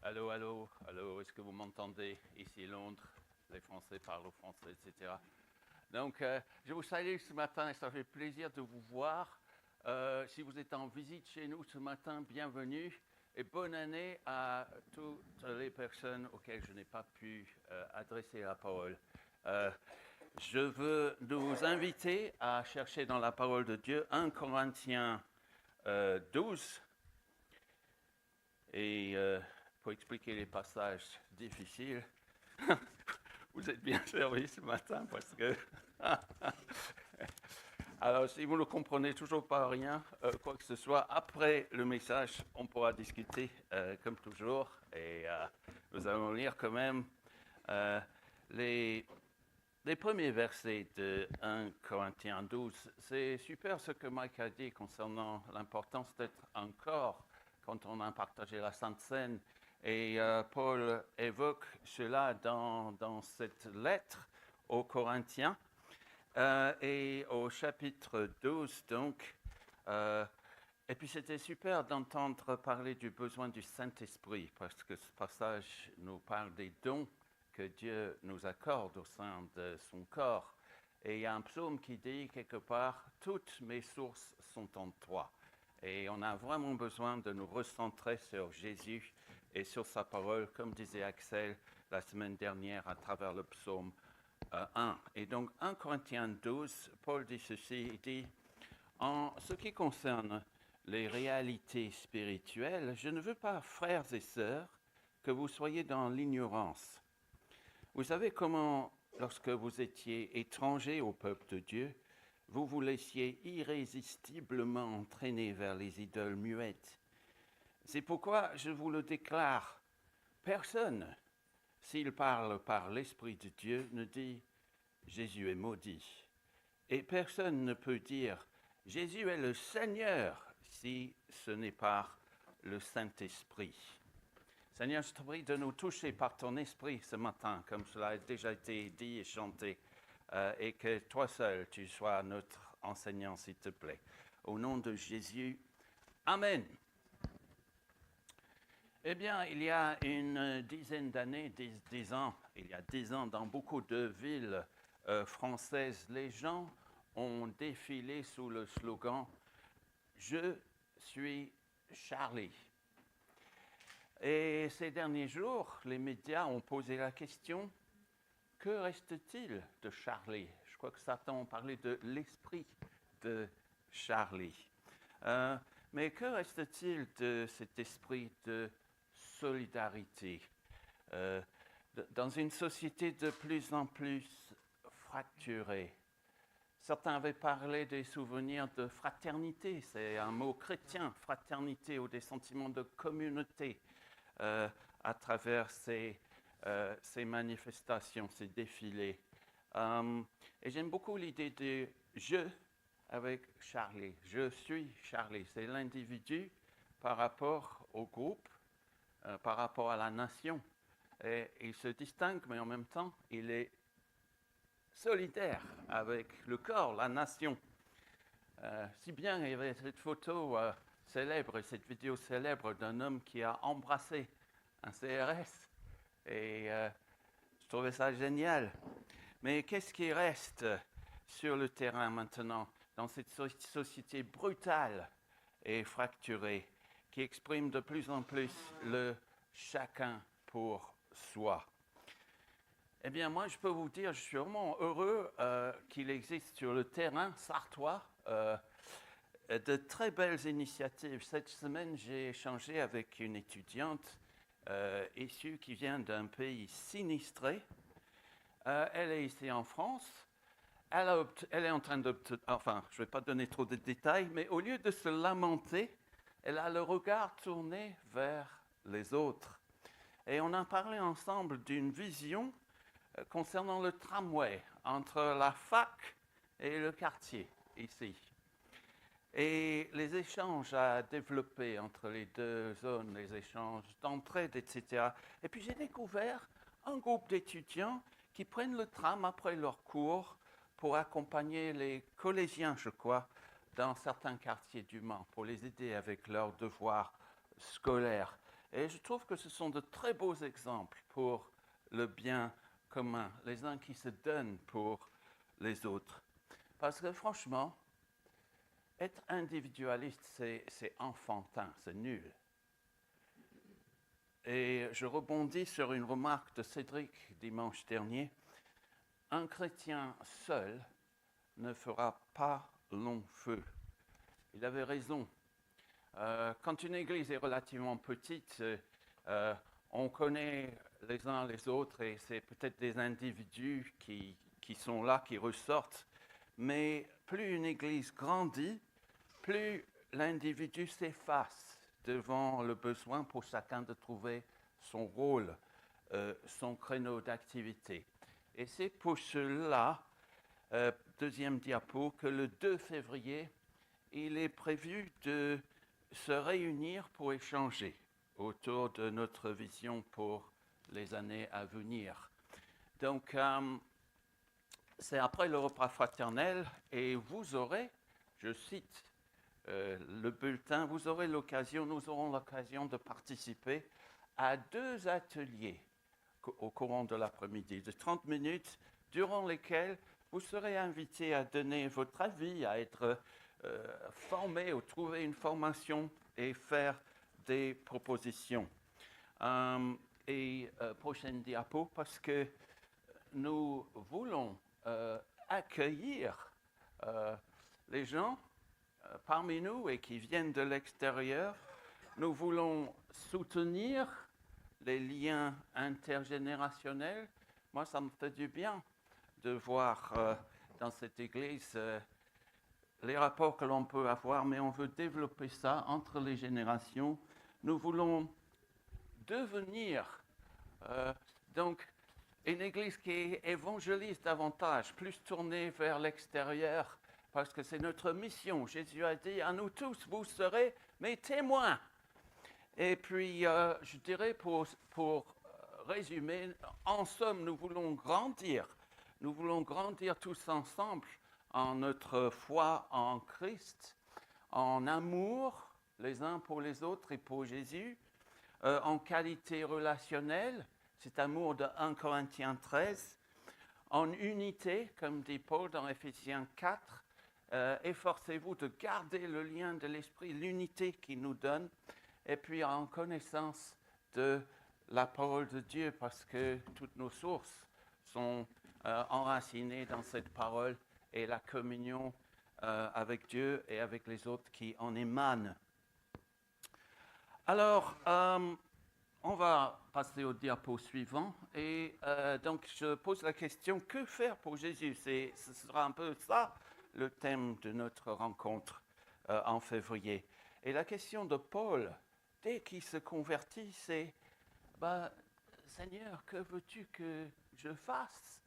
Allô, allô, allô, est-ce que vous m'entendez? Ici Londres, les Français parlent au français, etc. Donc, je vous salue ce matin et ça fait plaisir de vous voir. Si vous êtes en visite chez nous ce matin, bienvenue et bonne année à toutes les personnes auxquelles je n'ai pas pu adresser la parole. Euh, je veux nous inviter à chercher dans la parole de Dieu 1 Corinthiens 12 et pour expliquer les passages difficiles, vous êtes bien servi ce matin parce que... Alors, si vous ne comprenez toujours pas rien, quoi que ce soit, après le message, on pourra discuter comme toujours. Et nous allons lire quand même euh, les, les premiers versets de 1 Corinthiens 12. C'est super ce que Mike a dit concernant l'importance d'être un corps quand on a partagé la Sainte Seine. Et Paul évoque cela dans cette lettre aux Corinthiens. Et au chapitre 12, donc, et puis c'était super d'entendre parler du besoin du Saint-Esprit, parce que ce passage nous parle des dons que Dieu nous accorde au sein de son corps. Et il y a un psaume qui dit quelque part, toutes mes sources sont en toi. Et on a vraiment besoin de nous recentrer sur Jésus et sur sa parole, comme disait Axel la semaine dernière à travers le psaume 1. Et donc 1 Corinthiens 12, Paul dit ceci, il dit, en ce qui concerne les réalités spirituelles, je ne veux pas, frères et sœurs, que vous soyez dans l'ignorance. Vous savez comment, lorsque vous étiez étrangers au peuple de Dieu, vous vous laissiez irrésistiblement entraîner vers les idoles muettes. C'est pourquoi je vous le déclare, personne, s'il parle par l'Esprit de Dieu, ne dit « Jésus est maudit ». Et personne ne peut dire « Jésus est le Seigneur » si ce n'est par le Saint-Esprit. Seigneur, je te prie de nous toucher par ton esprit ce matin, comme cela a déjà été dit et chanté, et que toi seul, tu sois notre enseignant, s'il te plaît. Au nom de Jésus, Amen. Eh bien, il y a une dizaine d'années, 10 ans, il y a 10 ans, dans beaucoup de villes françaises, les gens ont défilé sous le slogan « Je suis Charlie ». Et ces derniers jours, les médias ont posé la question « Que reste-t-il de Charlie ?» Je crois que certains ont parlé de l'esprit de Charlie. Mais que reste-t-il de cet esprit de solidarité dans une société de plus en plus fracturée? Certains avaient parlé des souvenirs de fraternité, c'est un mot chrétien, fraternité, ou des sentiments de communauté à travers ces manifestations, ces défilés. Et j'aime beaucoup l'idée de « je » avec Charlie. Je suis Charlie. C'est l'individu par rapport au groupe, par rapport à la nation. Et il se distingue, mais en même temps, il est solidaire avec le corps, la nation. Si bien, il y avait cette photo célèbre, cette vidéo célèbre d'un homme qui a embrassé un CRS. Et je trouvais ça génial. Mais qu'est-ce qui reste sur le terrain maintenant, dans cette société brutale et fracturée, qui exprime de plus en plus le chacun pour soi? Eh bien, moi, je peux vous dire, je suis vraiment heureux qu'il existe sur le terrain sartois de très belles initiatives. Cette semaine, j'ai échangé avec une étudiante issue qui vient d'un pays sinistré. Elle est ici en France. Elle est en train d'obtenir, enfin, je ne vais pas donner trop de détails, mais au lieu de se lamenter, elle a le regard tourné vers les autres. Et on a parlé ensemble d'une vision concernant le tramway entre la fac et le quartier, ici. Et les échanges à développer entre les deux zones, les échanges d'entraide, etc. Et puis j'ai découvert un groupe d'étudiants qui prennent le tram après leur cours pour accompagner les collégiens, je crois, dans certains quartiers du Mans, pour les aider avec leurs devoirs scolaires. Et je trouve que ce sont de très beaux exemples pour le bien commun, les uns qui se donnent pour les autres. Parce que franchement, être individualiste, c'est enfantin, c'est nul. Et je rebondis sur une remarque de Cédric dimanche dernier. Un chrétien seul ne fera pas long feu. Il avait raison. Quand une église est relativement petite, on connaît les uns les autres et c'est peut-être des individus qui sont là, qui ressortent. Mais plus une église grandit, plus l'individu s'efface devant le besoin pour chacun de trouver son rôle, son créneau d'activité. Et c'est pour cela, deuxième diapo, que le 2 février, il est prévu de se réunir pour échanger autour de notre vision pour les années à venir. Donc, c'est après le repas fraternel et vous aurez, je cite le bulletin, nous aurons l'occasion de participer à 2 ateliers au courant de l'après-midi, de 30 minutes, durant lesquels vous serez invité à donner votre avis, à être formé ou trouver une formation et faire des propositions. Prochaine diapo, parce que nous voulons accueillir les gens parmi nous et qui viennent de l'extérieur. Nous voulons soutenir les liens intergénérationnels. Moi, ça me fait du bien de voir dans cette église les rapports que l'on peut avoir, mais on veut développer ça entre les générations. Nous voulons devenir donc une église qui évangélise davantage, plus tournée vers l'extérieur, parce que c'est notre mission. Jésus a dit à nous tous, vous serez mes témoins. Et puis, je dirais pour résumer, en somme, nous voulons grandir. Nous voulons grandir tous ensemble en notre foi en Christ, en amour les uns pour les autres et pour Jésus, en qualité relationnelle, cet amour de 1 Corinthiens 13, en unité, comme dit Paul dans Éphésiens 4, efforcez-vous de garder le lien de l'esprit, l'unité qu'il nous donne, et puis en connaissance de la parole de Dieu, parce que toutes nos sources sont enracinées dans cette parole et la communion avec Dieu et avec les autres qui en émanent. Alors, on va passer au diapo suivant. Et donc, je pose la question, que faire pour Jésus? Ce sera un peu ça, le thème de notre rencontre en février. Et la question de Paul, dès qu'il se convertit, c'est Seigneur, que veux-tu que je fasse?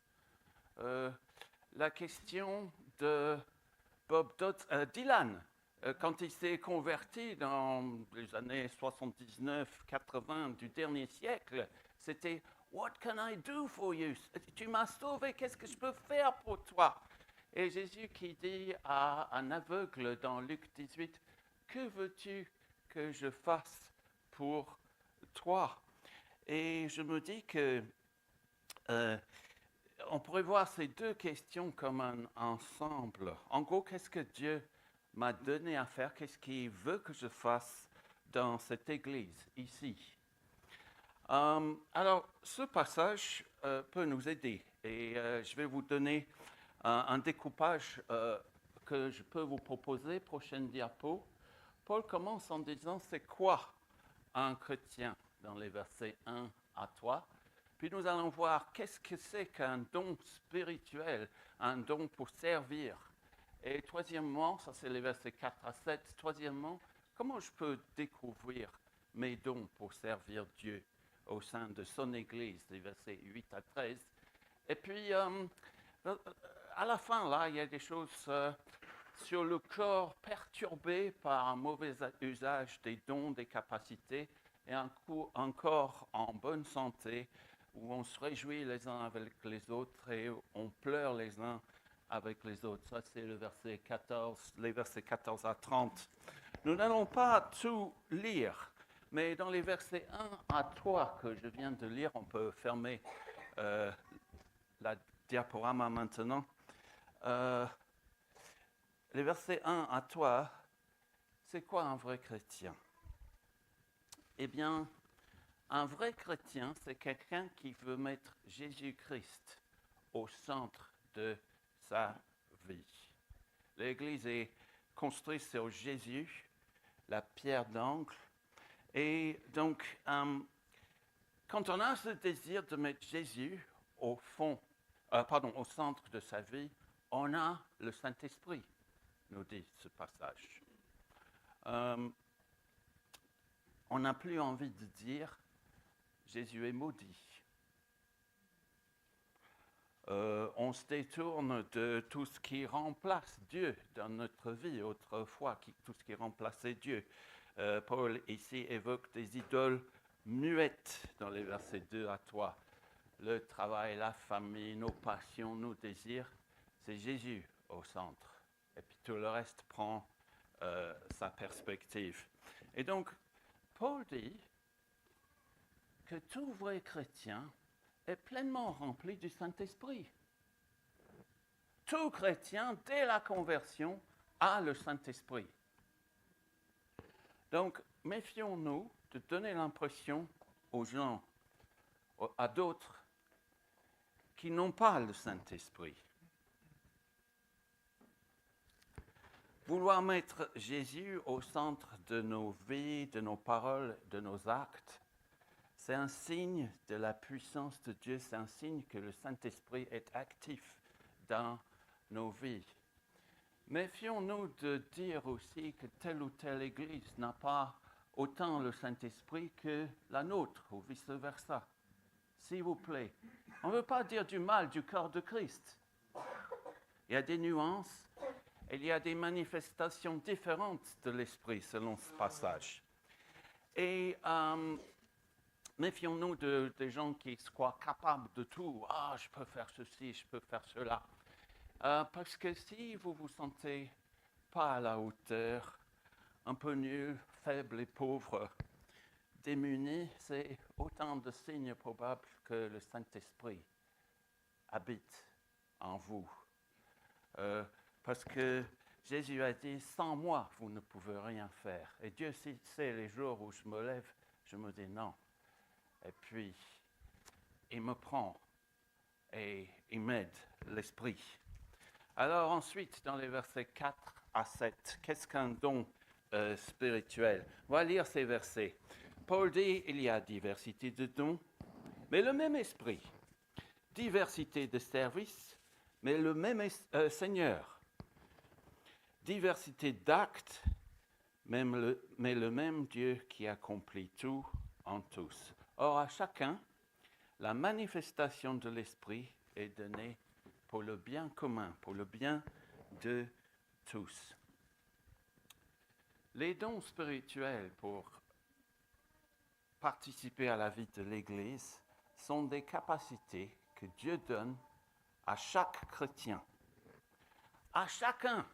La question de Dylan, quand il s'est converti dans les années 79-80 du dernier siècle, c'était « What can I do for you ?» Tu m'as sauvé, qu'est-ce que je peux faire pour toi? Et Jésus qui dit à un aveugle dans Luc 18 « Que veux-tu que je fasse pour toi ?» Et je me dis que on pourrait voir ces 2 questions comme un ensemble. En gros, qu'est-ce que Dieu m'a donné à faire? Qu'est-ce qu'il veut que je fasse dans cette église, ici? Alors, ce passage peut nous aider. Et je vais vous donner un découpage que je peux vous proposer. Prochaine diapo. Paul commence en disant, c'est quoi un chrétien? Dans les versets 1 à 3. Puis nous allons voir qu'est-ce que c'est qu'un don spirituel, un don pour servir. Et troisièmement, ça c'est les versets 4 à 7, troisièmement, comment je peux découvrir mes dons pour servir Dieu au sein de son Église, les versets 8 à 13. Et puis, à la fin, là, il y a des choses sur le corps perturbé par un mauvais usage des dons, des capacités, et un corps en bonne santé, où on se réjouit les uns avec les autres et on pleure les uns avec les autres. Ça, c'est le verset 14, les versets 14 à 30. Nous n'allons pas tout lire, Mais dans les versets 1 à 3 que je viens de lire, on peut fermer la diaporama maintenant. Les versets 1 à 3, c'est quoi un vrai chrétien? Eh bien, un vrai chrétien, c'est quelqu'un qui veut mettre Jésus-Christ au centre de sa vie. L'Église est construite sur Jésus, la pierre d'angle. Et donc, quand on a ce désir de mettre Jésus au centre de sa vie, on a le Saint-Esprit, nous dit ce passage. On n'a plus envie de dire Jésus est maudit. On se détourne de tout ce qui remplace Dieu dans notre vie autrefois, tout ce qui remplaçait Dieu. Paul ici évoque des idoles muettes dans les versets 2 à 3. Le travail, la famille, nos passions, nos désirs, c'est Jésus au centre. Et puis tout le reste prend sa perspective. Et donc, Paul dit que tout vrai chrétien est pleinement rempli du Saint-Esprit. Tout chrétien, dès la conversion, a le Saint-Esprit. Donc, méfions-nous de donner l'impression aux gens, à d'autres, qui n'ont pas le Saint-Esprit. Vouloir mettre Jésus au centre de nos vies, de nos paroles, de nos actes, c'est un signe de la puissance de Dieu, c'est un signe que le Saint-Esprit est actif dans nos vies. Méfions-nous de dire aussi que telle ou telle église n'a pas autant le Saint-Esprit que la nôtre, ou vice-versa. S'il vous plaît, on ne veut pas dire du mal du corps de Christ. Il y a des nuances, il y a des manifestations différentes de l'Esprit selon ce passage. Et méfions-nous des gens qui se croient capables de tout. Ah, je peux faire ceci, je peux faire cela. Parce que si vous vous sentez pas à la hauteur, un peu nul, faible et pauvre, démuni, c'est autant de signes probables que le Saint-Esprit habite en vous. Parce que Jésus a dit, sans moi, vous ne pouvez rien faire. Et Dieu sait les jours où je me lève, je me dis non. Et puis, il me prend et il m'aide, l'Esprit. Alors ensuite, dans les versets 4 à 7, qu'est-ce qu'un don spirituel? On va lire ces versets. Paul dit, il y a diversité de dons, mais le même Esprit. Diversité de services, mais le même Seigneur. Diversité d'actes, mais le même Dieu qui accomplit tout en tous. Or, à chacun, la manifestation de l'Esprit est donnée pour le bien commun, pour le bien de tous. Les dons spirituels pour participer à la vie de l'Église sont des capacités que Dieu donne à chaque chrétien. À chacun,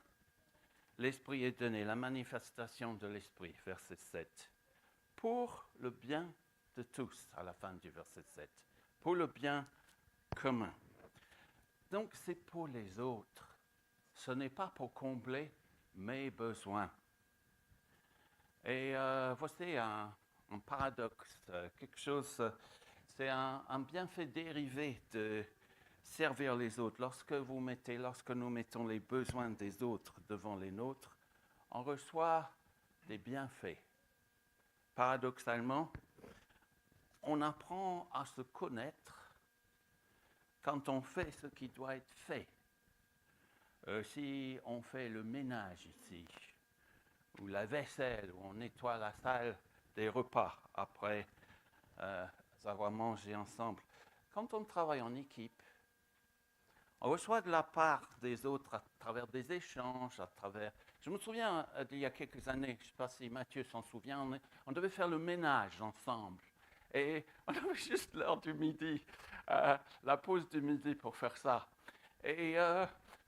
l'Esprit est donné, la manifestation de l'Esprit, verset 7, pour le bien de tous, à la fin du verset 7, pour le bien commun. Donc, c'est pour les autres. Ce n'est pas pour combler mes besoins. Et voici un paradoxe, quelque chose, c'est un bienfait dérivé de servir les autres. Lorsque nous mettons les besoins des autres devant les nôtres, on reçoit des bienfaits. Paradoxalement, on apprend à se connaître quand on fait ce qui doit être fait. Si on fait le ménage ici, ou la vaisselle, ou on nettoie la salle des repas après avoir mangé ensemble. Quand on travaille en équipe, on reçoit de la part des autres à travers des échanges, Je me souviens d'il y a quelques années, je ne sais pas si Mathieu s'en souvient, on devait faire le ménage ensemble. Et on avait juste l'heure du midi, la pause du midi pour faire ça. Et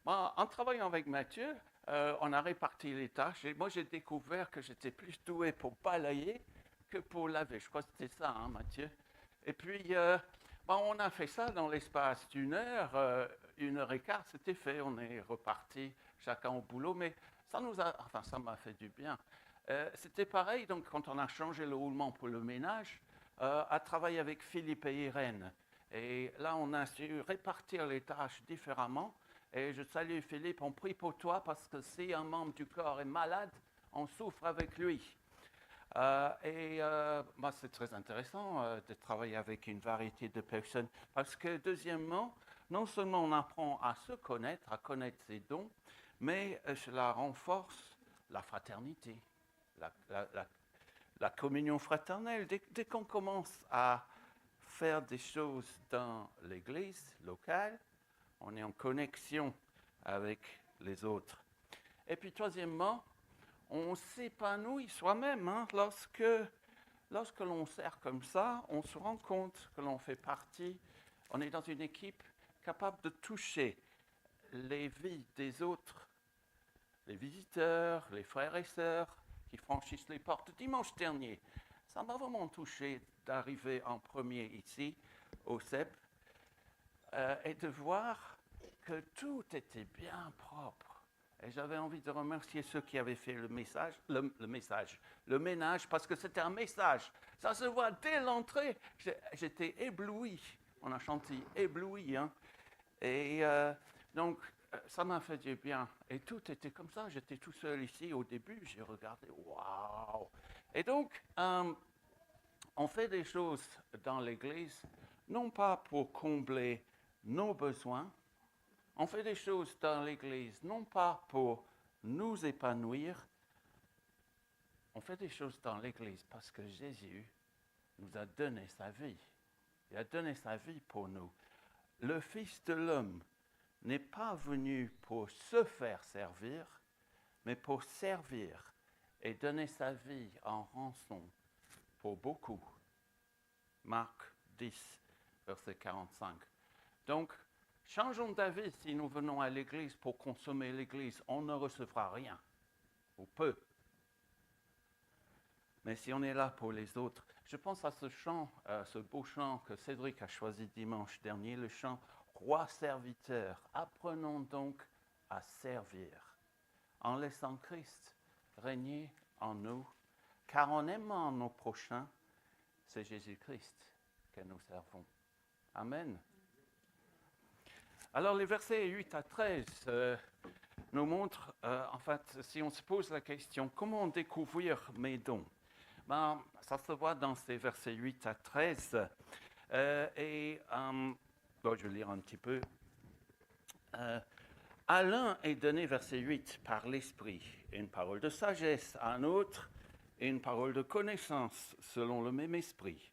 en travaillant avec Mathieu, on a réparti les tâches. Et moi, j'ai découvert que j'étais plus doué pour balayer que pour laver. Je crois que c'était ça, hein, Mathieu. Et puis, on a fait ça dans l'espace d'1 heure, 1 heure et quart, c'était fait. On est reparti, chacun au boulot, mais ça m'a fait du bien. C'était pareil, donc, quand on a changé le roulement pour le ménage, à travailler avec Philippe et Irène. Et là, on a su répartir les tâches différemment. Et je salue Philippe, on prie pour toi parce que si un membre du corps est malade, on souffre avec lui. C'est très intéressant de travailler avec une variété de personnes parce que, deuxièmement, non seulement on apprend à se connaître, à connaître ses dons, mais cela renforce la fraternité, la communion fraternelle. Dès qu'on commence à faire des choses dans l'église locale, on est en connexion avec les autres. Et puis, troisièmement, on s'épanouit soi-même. Hein, lorsque l'on sert comme ça, on se rend compte que l'on fait partie, on est dans une équipe capable de toucher les vies des autres, les visiteurs, les frères et sœurs qui franchissent les portes. Dimanche dernier, ça m'a vraiment touché d'arriver en premier ici, au CEP, et de voir que tout était bien propre. Et j'avais envie de remercier ceux qui avaient fait le ménage, parce que c'était un message. Ça se voit dès l'entrée. J'étais ébloui. On a chanté ébloui. Hein. Et donc, ça m'a fait du bien. Et tout était comme ça. J'étais tout seul ici au début. J'ai regardé. Waouh! Et donc, on fait des choses dans l'Église, non pas pour combler nos besoins. On fait des choses dans l'Église, non pas pour nous épanouir. On fait des choses dans l'Église parce que Jésus nous a donné sa vie. Il a donné sa vie pour nous. Le Fils de l'homme n'est pas venu pour se faire servir, mais pour servir et donner sa vie en rançon pour beaucoup. Marc 10, verset 45. Donc, changeons d'avis si nous venons à l'église pour consommer l'église. On ne recevra rien, ou peu. Mais si on est là pour les autres, je pense à ce chant, ce beau chant que Cédric a choisi dimanche dernier, le chant « Roi serviteur ». Apprenons donc à servir, en laissant Christ régner en nous, car en aimant nos prochains, c'est Jésus-Christ que nous servons. Amen. Alors, les versets 8 à 13 nous montrent, si on se pose la question, comment découvrir mes dons? Ça se voit dans ces versets 8 à 13. Je vais lire un petit peu. À l'un est donné, verset 8, par l'Esprit, une parole de sagesse, à un autre, une parole de connaissance, selon le même Esprit.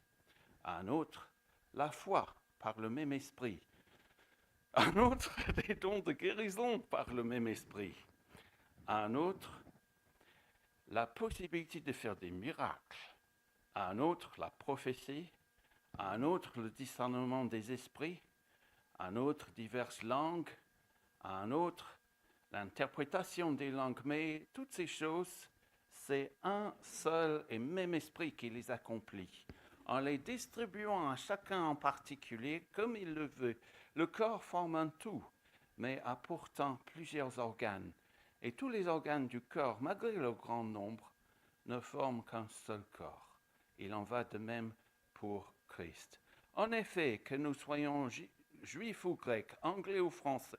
À un autre, la foi, par le même Esprit. À un autre, des dons de guérison, par le même Esprit. À un autre, la possibilité de faire des miracles. À un autre, la prophétie. À un autre, le discernement des esprits. À un autre, diverses langues. À un autre, l'interprétation des langues. Mais toutes ces choses, c'est un seul et même esprit qui les accomplit. En les distribuant à chacun en particulier, comme il le veut, le corps forme un tout, mais a pourtant plusieurs organes. Et tous les organes du corps, malgré leur grand nombre, ne forment qu'un seul corps. Il en va de même pour Christ. En effet, que nous soyons juifs ou grecs, anglais ou français,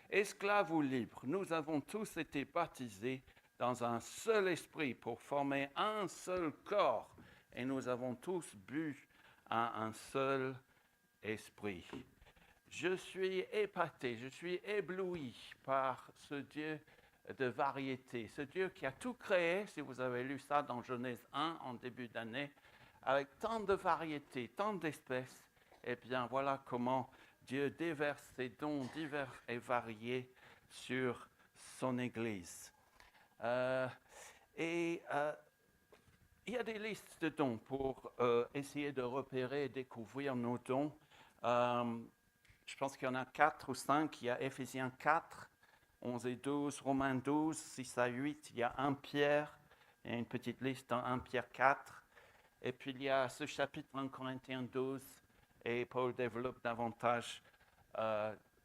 esclaves ou libres, nous avons tous été baptisés dans un seul esprit pour former un seul corps. Et nous avons tous bu à un seul esprit. Je suis épaté, je suis ébloui par ce Dieu de variété, ce Dieu qui a tout créé, si vous avez lu ça dans Genèse 1 en début d'année, avec tant de variétés, tant d'espèces. Eh bien, voilà comment Dieu déverse ses dons divers et variés sur son Église. Il y a des listes de dons pour essayer de repérer et découvrir nos dons. Je pense qu'il y en a 4 ou 5. Il y a Éphésiens 4, 11 et 12, Romains 12, 6 à 8. Il y a 1 Pierre, il y a une petite liste dans 1 Pierre 4. Et puis il y a ce chapitre en Corinthiens 12, et Paul développe davantage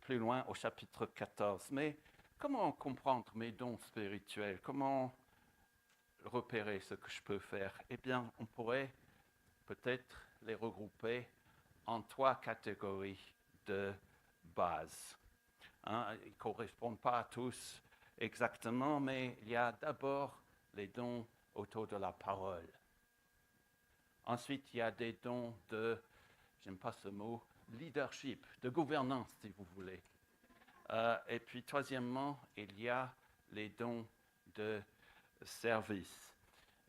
plus loin au chapitre 14. Mais comment comprendre mes dons spirituels? Comment repérer ce que je peux faire? Eh bien, on pourrait peut-être les regrouper en 3 catégories de base. Hein, ils ne correspondent pas à tous exactement, mais il y a d'abord les dons autour de la parole. Ensuite, il y a des dons de, j'aime pas ce mot, leadership, de gouvernance, si vous voulez. Et puis, troisièmement, il y a les dons de service.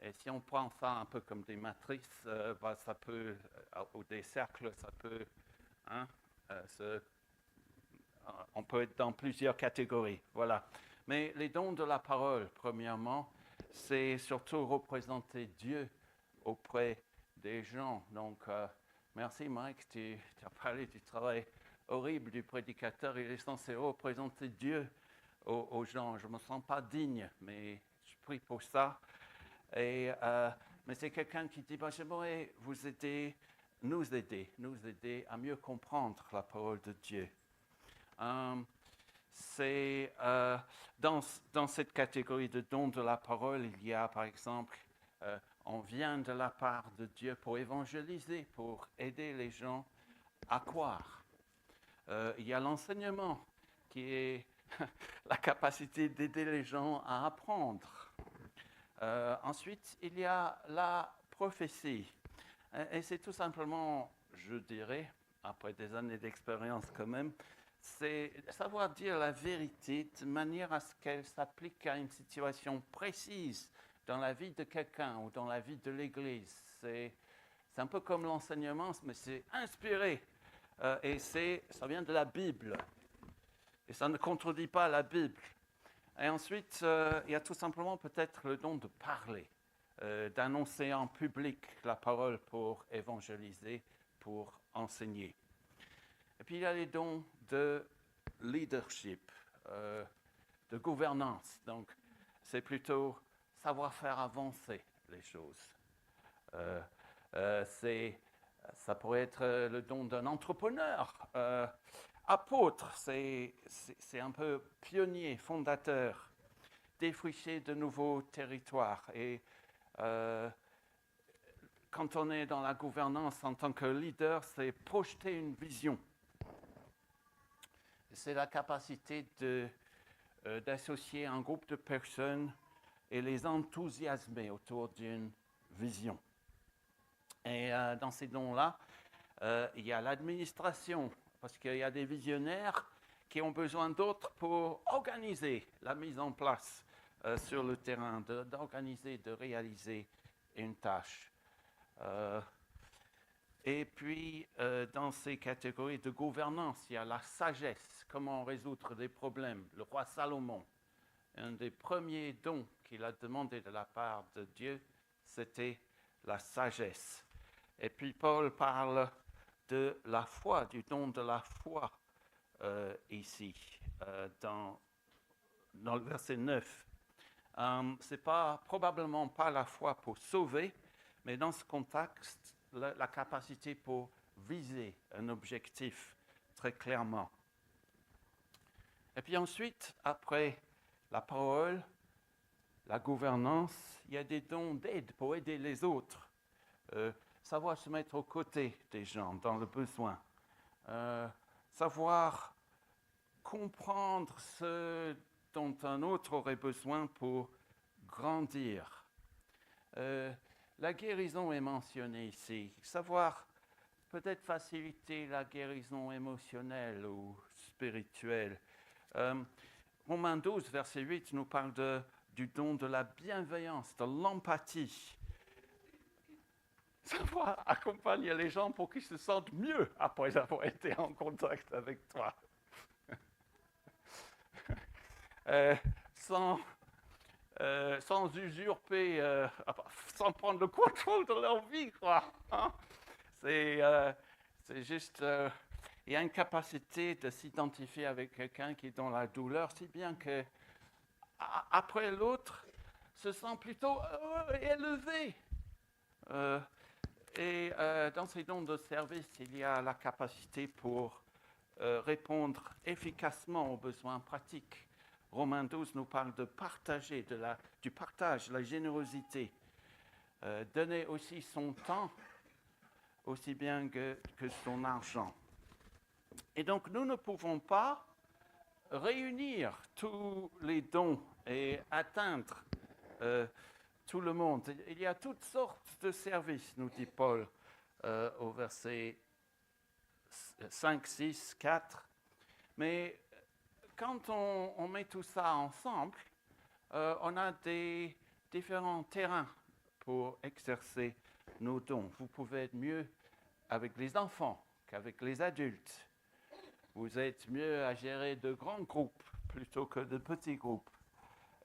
Et si on prend ça un peu comme des matrices, ça peut, ou des cercles, ça peut, hein, on peut être dans plusieurs catégories. Voilà. Mais les dons de la parole, premièrement, c'est surtout représenter Dieu auprès des gens. Donc, merci Mike, tu as parlé du travail horrible du prédicateur. Il est censé représenter Dieu aux gens. Je ne me sens pas digne, mais je prie pour ça. Mais c'est quelqu'un qui dit, j'aimerais vous aider, nous aider à mieux comprendre la parole de Dieu. Dans cette catégorie de dons de la parole, il y a par exemple, on vient de la part de Dieu pour évangéliser, pour aider les gens à croire. Il y a l'enseignement qui est la capacité d'aider les gens à apprendre. Ensuite, il y a la prophétie. Et c'est tout simplement, je dirais, après des années d'expérience quand même, c'est savoir dire la vérité de manière à ce qu'elle s'applique à une situation précise dans la vie de quelqu'un ou dans la vie de l'Église. C'est un peu comme l'enseignement, mais c'est inspiré. Et ça vient de la Bible. Et ça ne contredit pas la Bible. Et ensuite, il y a tout simplement peut-être le don de parler, d'annoncer en public la parole pour évangéliser, pour enseigner. Et puis il y a les dons de leadership, de gouvernance. Donc c'est plutôt savoir faire avancer les choses. Ça pourrait être le don d'un entrepreneur. Apôtre, c'est un peu pionnier, fondateur, défricher de nouveaux territoires. Et quand on est dans la gouvernance en tant que leader, c'est projeter une vision. C'est la capacité d'associer un groupe de personnes et les enthousiasmer autour d'une vision. Et dans ces dons-là, il y a l'administration, parce qu'il y a des visionnaires qui ont besoin d'autres pour organiser la mise en place sur le terrain, d'organiser, de réaliser une tâche. Et puis, dans ces catégories de gouvernance, il y a la sagesse, comment résoudre des problèmes. Le roi Salomon, un des premiers dons qu'il a demandé de la part de Dieu, c'était la sagesse. Et puis, Paul parle de la foi, du don de la foi ici, dans le verset 9. Ce n'est probablement pas la foi pour sauver, mais dans ce contexte, la capacité pour viser un objectif très clairement. Et puis ensuite, après la parole, la gouvernance, il y a des dons d'aide pour aider les autres. Savoir se mettre aux côtés des gens dans le besoin. Savoir comprendre ce dont un autre aurait besoin pour grandir. La guérison est mentionnée ici. Savoir peut-être faciliter la guérison émotionnelle ou spirituelle. Romains 12, verset 8, nous parle du don de la bienveillance, de l'empathie. Savoir accompagner les gens pour qu'ils se sentent mieux après avoir été en contact avec toi. Sans usurper, sans prendre le contrôle de leur vie, quoi. Hein? C'est juste, il y a une capacité de s'identifier avec quelqu'un qui est dans la douleur, si bien que après l'autre se sent plutôt élevé. Et dans ces dons de service, il y a la capacité pour répondre efficacement aux besoins pratiques. Romains 12 nous parle de partager, du partage, la générosité. Donner aussi son temps, aussi bien que son argent. Et donc, nous ne pouvons pas réunir tous les dons et atteindre tout le monde. Il y a toutes sortes de services, nous dit Paul au verset 5, 6, 4. Mais quand on met tout ça ensemble, on a des différents terrains pour exercer nos dons. Vous pouvez être mieux avec les enfants qu'avec les adultes. Vous êtes mieux à gérer de grands groupes plutôt que de petits groupes.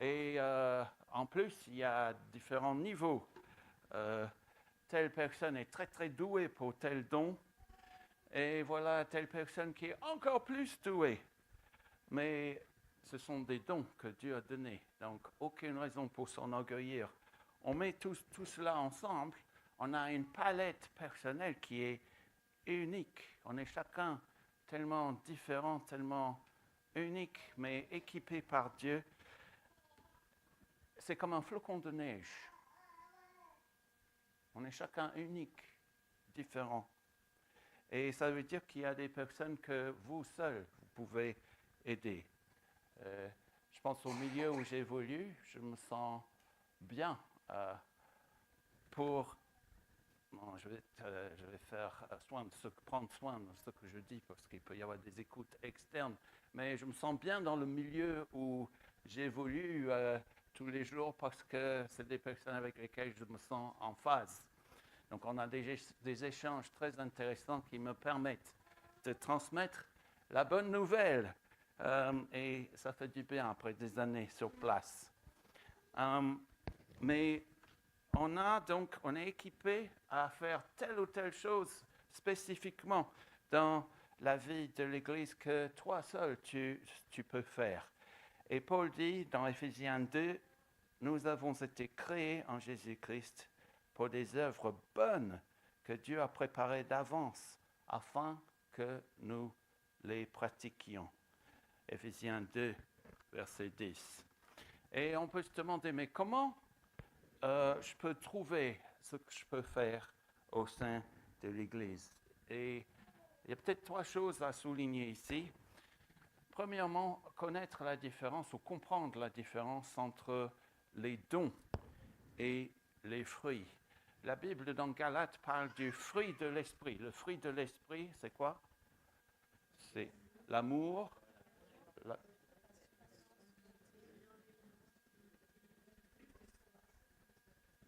Et en plus, il y a différents niveaux. Telle personne est très très douée pour tel don, et voilà telle personne qui est encore plus douée. Mais ce sont des dons que Dieu a donnés, donc aucune raison pour s'enorgueillir. On met tout cela ensemble, on a une palette personnelle qui est unique. On est chacun tellement différent, tellement unique, mais équipé par Dieu. C'est comme un flocon de neige. On est chacun unique, différent. Et ça veut dire qu'il y a des personnes que vous seuls, vous pouvez aider. Je pense au milieu où j'évolue, je me sens bien pour... Bon, je vais prendre soin de ce que je dis, parce qu'il peut y avoir des écoutes externes. Mais je me sens bien dans le milieu où j'évolue tous les jours, parce que c'est des personnes avec lesquelles je me sens en phase. Donc on a des échanges très intéressants qui me permettent de transmettre la bonne nouvelle. Et ça fait du bien après des années sur place. Mais on est équipé à faire telle ou telle chose spécifiquement dans la vie de l'Église que toi seul tu peux faire. Et Paul dit dans Éphésiens 2, nous avons été créés en Jésus-Christ pour des œuvres bonnes que Dieu a préparées d'avance afin que nous les pratiquions. Éphésiens 2, verset 10. Et on peut se demander, mais comment je peux trouver ce que je peux faire au sein de l'Église? Et il y a peut-être 3 choses à souligner ici. Premièrement, connaître la différence ou comprendre la différence entre les dons et les fruits. La Bible dans Galates parle du fruit de l'esprit. Le fruit de l'esprit, c'est quoi? C'est l'amour.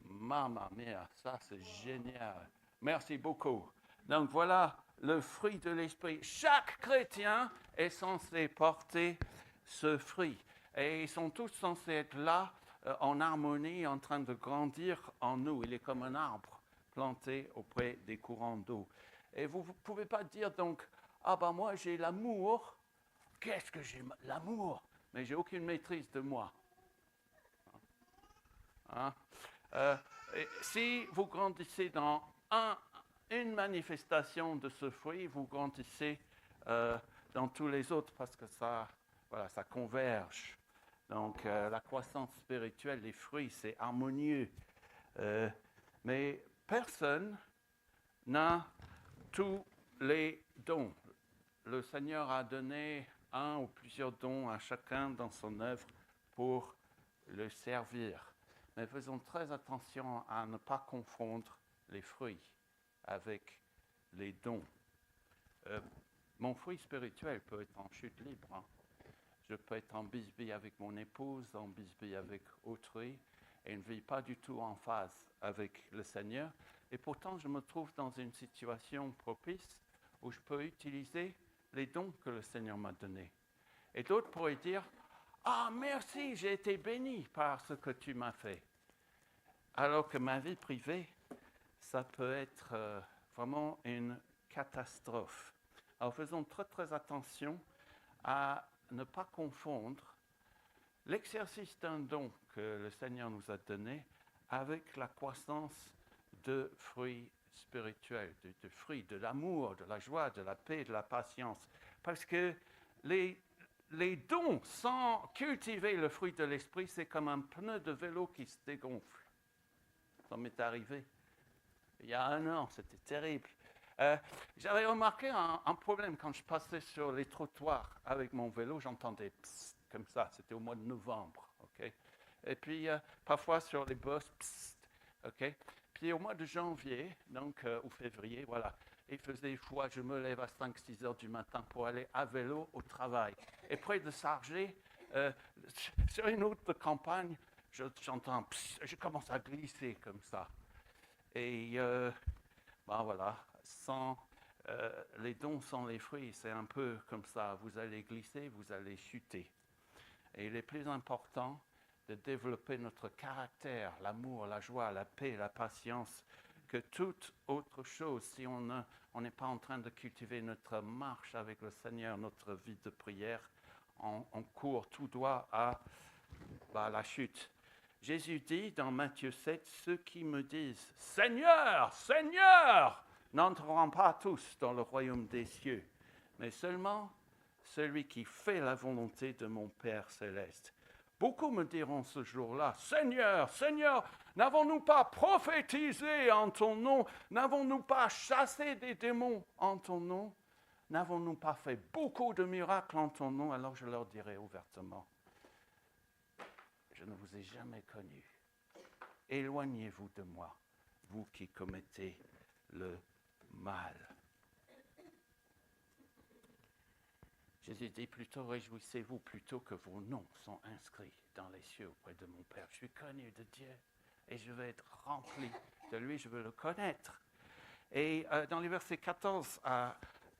Mamma mia, ça c'est génial. Merci beaucoup. Donc voilà le fruit de l'esprit. Chaque chrétien est censé porter ce fruit. Et ils sont tous censés être là en harmonie, en train de grandir en nous. Il est comme un arbre planté auprès des courants d'eau. Et vous ne pouvez pas dire donc, ah ben moi j'ai l'amour. Qu'est-ce que j'ai l'amour? Mais j'ai aucune maîtrise de moi. Hein? Si vous grandissez dans une manifestation de ce fruit, vous grandissez dans tous les autres parce que ça converge. Donc la croissance spirituelle, les fruits, c'est harmonieux. Mais personne n'a tous les dons. Le Seigneur a donné un ou plusieurs dons à chacun dans son œuvre pour le servir. Mais faisons très attention à ne pas confondre les fruits avec les dons. Mon fruit spirituel peut être en chute libre. Hein. Je peux être en bisbille avec mon épouse, en bisbille avec autrui, et ne vis pas du tout en phase avec le Seigneur. Et pourtant, je me trouve dans une situation propice où je peux utiliser les dons que le Seigneur m'a donnés. Et d'autres pourraient dire, « Ah, merci, j'ai été béni par ce que tu m'as fait. » Alors que ma vie privée, ça peut être vraiment une catastrophe. Alors faisons très très attention à ne pas confondre l'exercice d'un don que le Seigneur nous a donné avec la croissance de fruits spirituel, du fruit de l'amour, de la joie, de la paix, de la patience. Parce que les dons sans cultiver le fruit de l'esprit, c'est comme un pneu de vélo qui se dégonfle. Ça m'est arrivé il y a 1 an, c'était terrible. J'avais remarqué un problème quand je passais sur les trottoirs avec mon vélo, j'entendais psst, comme ça, c'était au mois de novembre, ok. Et puis parfois sur les bus, psst, ok. Puis au mois de janvier, donc ou février, voilà, il faisait froid, je me lève à 5-6 heures du matin pour aller à vélo au travail. Et près de Sargé, sur une route de campagne, j'entends psst, je commence à glisser comme ça. Et ben voilà, sans les dons, sans les fruits, c'est un peu comme ça. Vous allez glisser, vous allez chuter. Et il est plus important de développer notre caractère, l'amour, la joie, la paix, la patience, que toute autre chose. Si on n'est pas en train de cultiver notre marche avec le Seigneur, notre vie de prière, on court tout droit à la chute. Jésus dit dans Matthieu 7, ceux qui me disent « Seigneur, Seigneur !» n'entreront pas tous dans le royaume des cieux, mais seulement celui qui fait la volonté de mon Père céleste. Beaucoup me diront ce jour-là, « Seigneur, Seigneur, n'avons-nous pas prophétisé en ton nom? N'avons-nous pas chassé des démons en ton nom? N'avons-nous pas fait beaucoup de miracles en ton nom ?» Alors je leur dirai ouvertement, je ne vous ai jamais connu. Éloignez-vous de moi, vous qui commettez le mal. Jésus dit plutôt, réjouissez-vous plutôt que vos noms sont inscrits dans les cieux auprès de mon Père. Je suis connu de Dieu et je veux être rempli de lui, je veux le connaître. Et dans les versets 14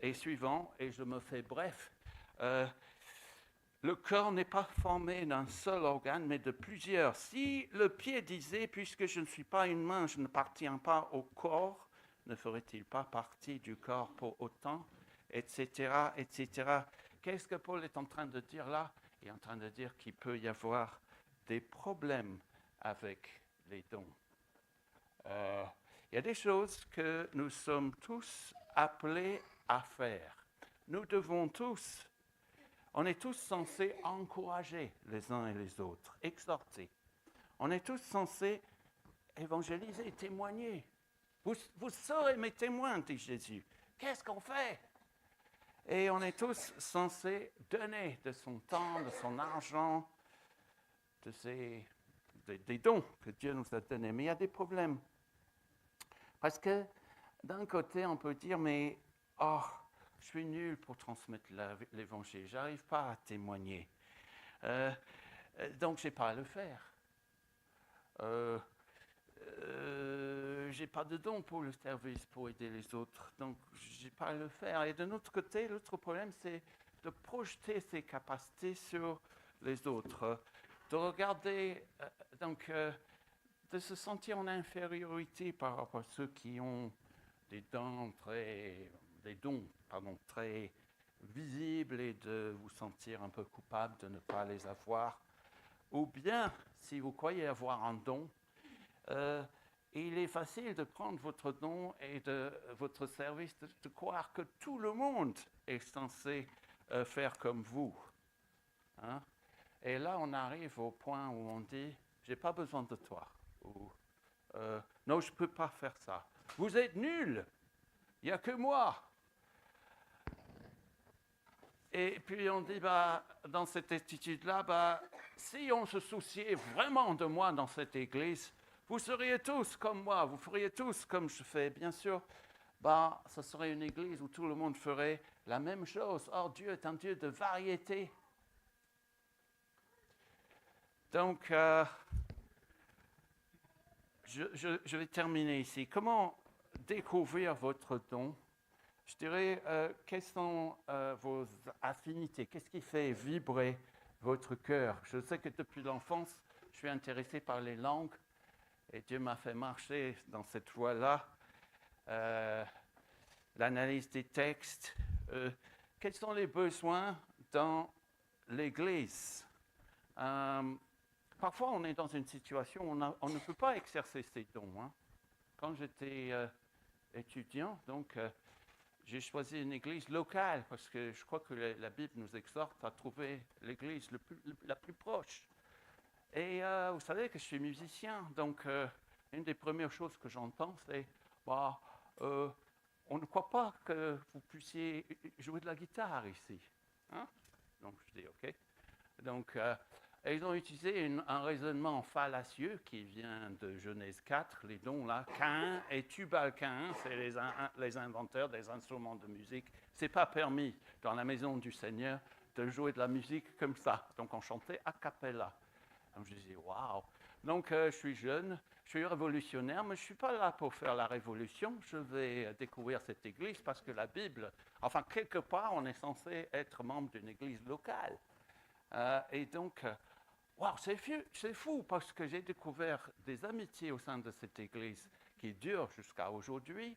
et suivants, et je me fais bref, le corps n'est pas formé d'un seul organe, mais de plusieurs. Si le pied disait, puisque je ne suis pas une main, je ne n'appartiens pas au corps, ne ferait-il pas partie du corps pour autant, etc., etc. Qu'est-ce que Paul est en train de dire là? Il est en train de dire qu'il peut y avoir des problèmes avec les dons. Il y a des choses que nous sommes tous appelés à faire. Nous devons tous. On est tous censés encourager les uns et les autres, exhorter. On est tous censés évangéliser, témoigner. Vous serez mes témoins, dit Jésus. Qu'est-ce qu'on fait? Et on est tous censés donner de son temps, de son argent, des dons que Dieu nous a donnés. Mais il y a des problèmes. Parce que d'un côté, on peut dire, mais je suis nul pour transmettre l'évangile, je n'arrive pas à témoigner. Donc, je n'ai pas à le faire. Je n'ai pas de don pour le service, pour aider les autres, donc je n'ai pas à le faire. Et de notre côté, l'autre problème, c'est de projeter ses capacités sur les autres, de regarder, de se sentir en infériorité par rapport à ceux qui ont des dons très visibles et de vous sentir un peu coupable de ne pas les avoir. Ou bien, si vous croyez avoir un don, il est facile de prendre votre don et de votre service, de croire que tout le monde est censé faire comme vous. Hein? Et là, on arrive au point où on dit, j'ai pas besoin de toi. Ou, non, je ne peux pas faire ça. Vous êtes nuls. Il n'y a que moi. Et puis on dit, dans cette attitude-là, si on se souciait vraiment de moi dans cette église, vous seriez tous comme moi, vous feriez tous comme je fais. Bien sûr, ce serait une église où tout le monde ferait la même chose. Or, Dieu est un Dieu de variété. Donc, je vais terminer ici. Comment découvrir votre don? Je dirais, quelles sont vos affinités? Qu'est-ce qui fait vibrer votre cœur? Je sais que depuis l'enfance, je suis intéressé par les langues et Dieu m'a fait marcher dans cette voie-là. L'analyse des textes. Quels sont les besoins dans l'Église? Parfois, on est dans une situation où on ne peut pas exercer ses dons. Hein. Quand j'étais étudiant, donc j'ai choisi une église locale parce que je crois que la Bible nous exhorte à trouver l'église la plus proche. Et vous savez que je suis musicien, donc une des premières choses que j'entends, c'est bah, on ne croit pas que vous puissiez jouer de la guitare ici. Hein? Donc je dis OK. Donc ils ont utilisé un raisonnement fallacieux qui vient de Genèse 4, les dons là, Caïn et Tubal-Caïn, c'est les inventeurs des instruments de musique. C'est pas permis dans la maison du Seigneur de jouer de la musique comme ça. Donc on chantait a cappella. Donc je disais, waouh! Donc je suis jeune, je suis révolutionnaire, mais je ne suis pas là pour faire la révolution. Je vais découvrir cette église parce que la Bible, enfin, quelque part, on est censé être membre d'une église locale. Et donc, waouh, c'est fou parce que j'ai découvert des amitiés au sein de cette église qui durent jusqu'à aujourd'hui.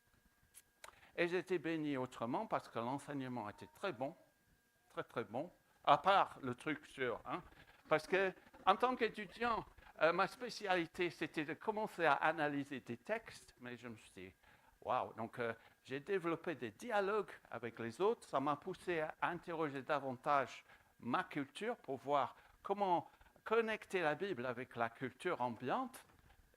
Et j'ai été béni autrement parce que l'enseignement était très bon, très très bon, à part le truc sur, parce que en tant qu'étudiant, ma spécialité, c'était de commencer à analyser des textes, mais je me suis dit, waouh, donc j'ai développé des dialogues avec les autres, ça m'a poussé à interroger davantage ma culture pour voir comment connecter la Bible avec la culture ambiante.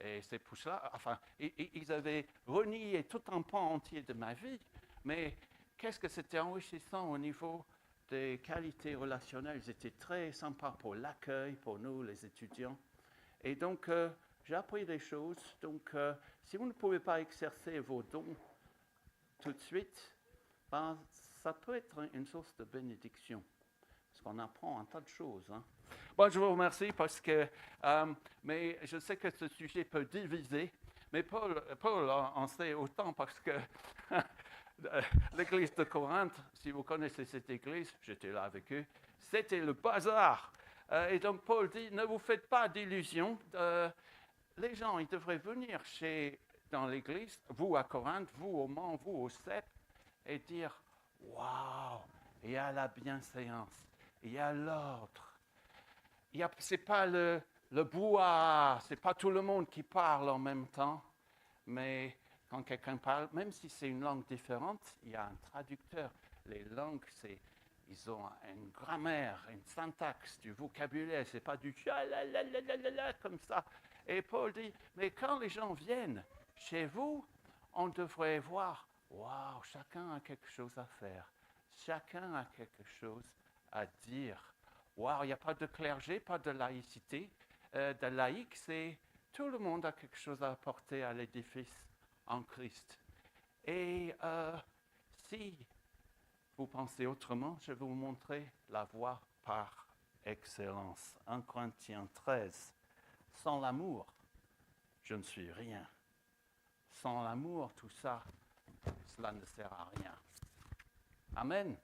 Et c'est pour cela, enfin, ils avaient renié tout un pan entier de ma vie, mais qu'est-ce que c'était enrichissant au niveau des qualités relationnelles. Ils étaient très sympas pour l'accueil, pour nous, les étudiants. Et donc, j'ai appris des choses. Donc, si vous ne pouvez pas exercer vos dons tout de suite, ben, ça peut être une source de bénédiction. Parce qu'on apprend un tas de choses. Bon, je vous remercie parce que, mais je sais que ce sujet peut diviser. Mais Paul en sait autant parce que l'église de Corinthe, si vous connaissez cette église, j'étais là avec eux, c'était le bazar. Et donc Paul dit, ne vous faites pas d'illusions. Les gens, ils devraient venir dans l'église, vous à Corinthe, vous au Mans, vous au CEP, et dire, waouh, il y a la bienséance, il y a l'ordre. C'est pas le brouhaha, c'est pas tout le monde qui parle en même temps, mais quand quelqu'un parle, même si c'est une langue différente, il y a un traducteur. Les langues, ils ont une grammaire, une syntaxe, du vocabulaire, c'est pas du comme ça. Et Paul dit, mais quand les gens viennent chez vous, on devrait voir, waouh, chacun a quelque chose à faire, chacun a quelque chose à dire. Waouh, il n'y a pas de clergé, pas de laïcité. De laïque, c'est tout le monde a quelque chose à apporter à l'édifice en Christ. Et si vous pensez autrement, je vais vous montrer la voie par excellence. 1 Corinthiens 13. Sans l'amour, je ne suis rien. Sans l'amour, tout ça, cela ne sert à rien. Amen.